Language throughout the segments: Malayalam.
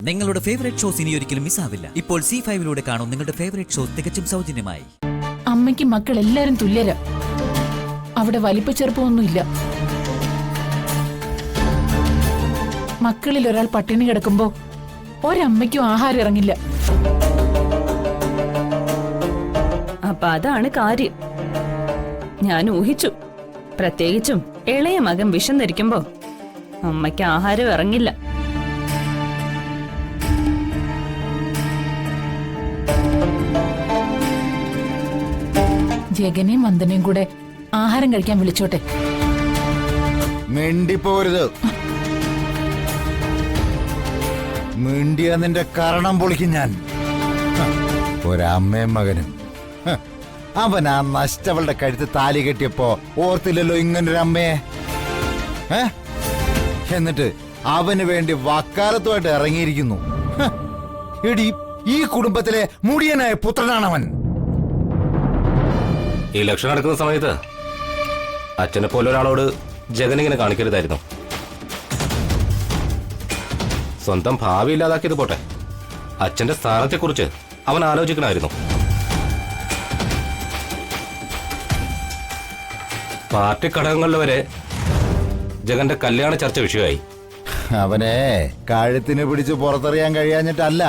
നിങ്ങളുടെ ഫേവറേറ്റ് ഷോസ് ഇനി ഒരിക്കലും മിസ്സാവില്ല. ഇപ്പോൾ C5 കാണും നിങ്ങളുടെ ഫേവറേറ്റ് ഷോസ് തികച്ചും സൗജന്യമായി. അമ്മയ്ക്ക് മക്കൾ എല്ലാരും തുല്യരാ. അവിടെ വലിപ്പ ചെറുപ്പമൊന്നുമില്ല. മക്കളിൽ ഒരാൾ പട്ടിണി കിടക്കുമ്പോ ഒരമ്മയ്ക്കും ആഹാരം ഇറങ്ങില്ല. അപ്പൊ അതാണ് കാര്യം. ഞാൻ ഊഹിച്ചു. പ്രത്യേകിച്ചും ഇളയ മകൻ വിശന്നിരിക്കുമ്പോ അമ്മയ്ക്ക് ആഹാരം ഇറങ്ങില്ല. ജഗനെയും വന്ദനയും കൂടെ ആഹാരം കഴിക്കാൻ വിളിച്ചോട്ടെ. മിണ്ടിപ്പോരുത്. മിണ്ടിയ നിന്റെ കരണം പൊളിക്കും ഞാൻ. ഒരമ്മയും മകനും. അവൻ ആ നഷ്ടവളുടെ കഴുത്ത് താലി കെട്ടിയപ്പോ ഓർത്തില്ലല്ലോ ഇങ്ങനൊരമ്മയെ. എന്നിട്ട് അവന് വേണ്ടി വക്കാലത്തുമായിട്ട് ഇറങ്ങിയിരിക്കുന്നു. എടി, ഈ കുടുംബത്തിലെ മുടിയനായ പുത്രനാണവൻ. ഈ ഇലക്ഷൻ നടക്കുന്ന സമയത്ത് അച്ഛനെ പോലെ ഒരാളോട് ജഗൻ ഇങ്ങനെ കാണിക്കരുതായിരുന്നു. സ്വന്തം ഭാവി ഇല്ലാതാക്കിയത് പോട്ടെ, അച്ഛന്റെ സ്ഥാനത്തെക്കുറിച്ച് അവൻ ആലോചിക്കണമായിരുന്നു. പാർട്ടി ഘടകങ്ങളിൽ വരെ ജഗന്റെ കല്യാണ ചർച്ച വിഷയമായി. അവനെ കഴുത്തിന് പിടിച്ച് പുറത്തെറിയാൻ കഴിയാഞ്ഞിട്ടല്ല,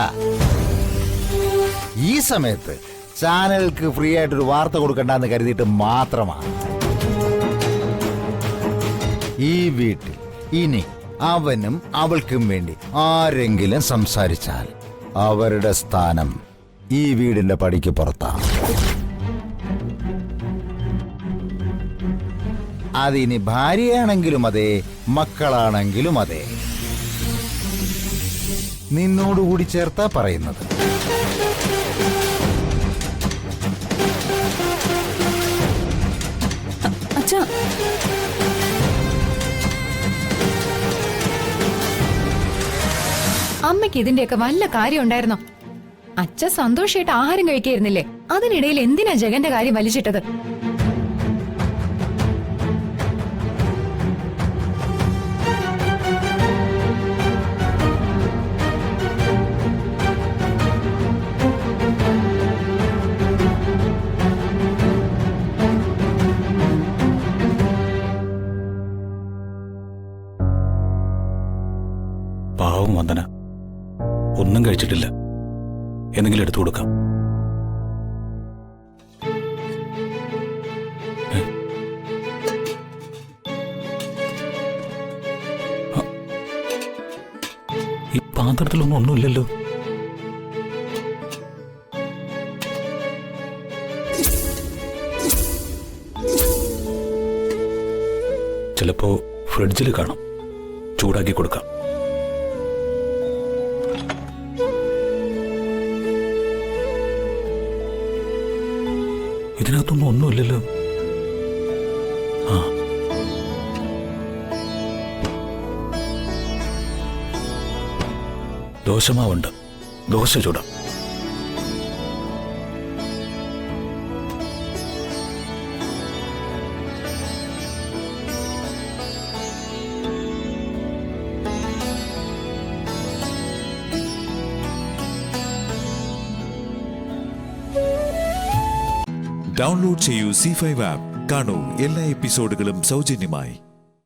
ഈ സമയത്ത് ചാനലുകൾക്ക് ഫ്രീ ആയിട്ടൊരു വാർത്ത കൊടുക്കണ്ടെന്ന് കരുതിയിട്ട് മാത്രമാണ്. ഈ വീട്ടിൽ ഇനി അവനും അവൾക്കും വേണ്ടി ആരെങ്കിലും സംസാരിച്ചാൽ അവരുടെ സ്ഥാനം ഈ വീടിന്റെ പടിക്ക് പുറത്താണ്. അതിനി ഭാര്യയാണെങ്കിലും അതെ, മക്കളാണെങ്കിലും അതെ. നിന്നോടുകൂടി ചേർത്താ പറയുന്നത്. അമ്മയ്ക്ക് ഇതിന്റെയൊക്കെ വല്ല കാര്യം ഉണ്ടായിരുന്നോ? അച്ഛൻ സന്തോഷമായിട്ട് ആഹാരം കഴിക്കായിരുന്നില്ലേ? അതിനിടയിൽ എന്തിനാ ജഗന്റെ കാര്യം വലിച്ചിട്ടത്? പാവം വന്ദന, ഒന്നും കഴിച്ചിട്ടില്ല. എന്തെങ്കിലും എടുത്തു കൊടുക്കാം. ഈ പാത്രത്തിലൊന്നും ഒന്നുമില്ലല്ലോ. ചിലപ്പോ ഫ്രിഡ്ജിൽ കാണാം, ചൂടാക്കി കൊടുക്കാം. ഇതിനകത്തൊന്നും ഒന്നുമില്ലല്ലോ. ആ, ദോശമാവുണ്ട്, ദോശ ചൂടാം. ഡൗൺലോഡ് ചെയ്യൂ C5 ആപ്പ്. കാണൂ എല്ലാ എപ്പിസോഡുകളും സൗജന്യമായി.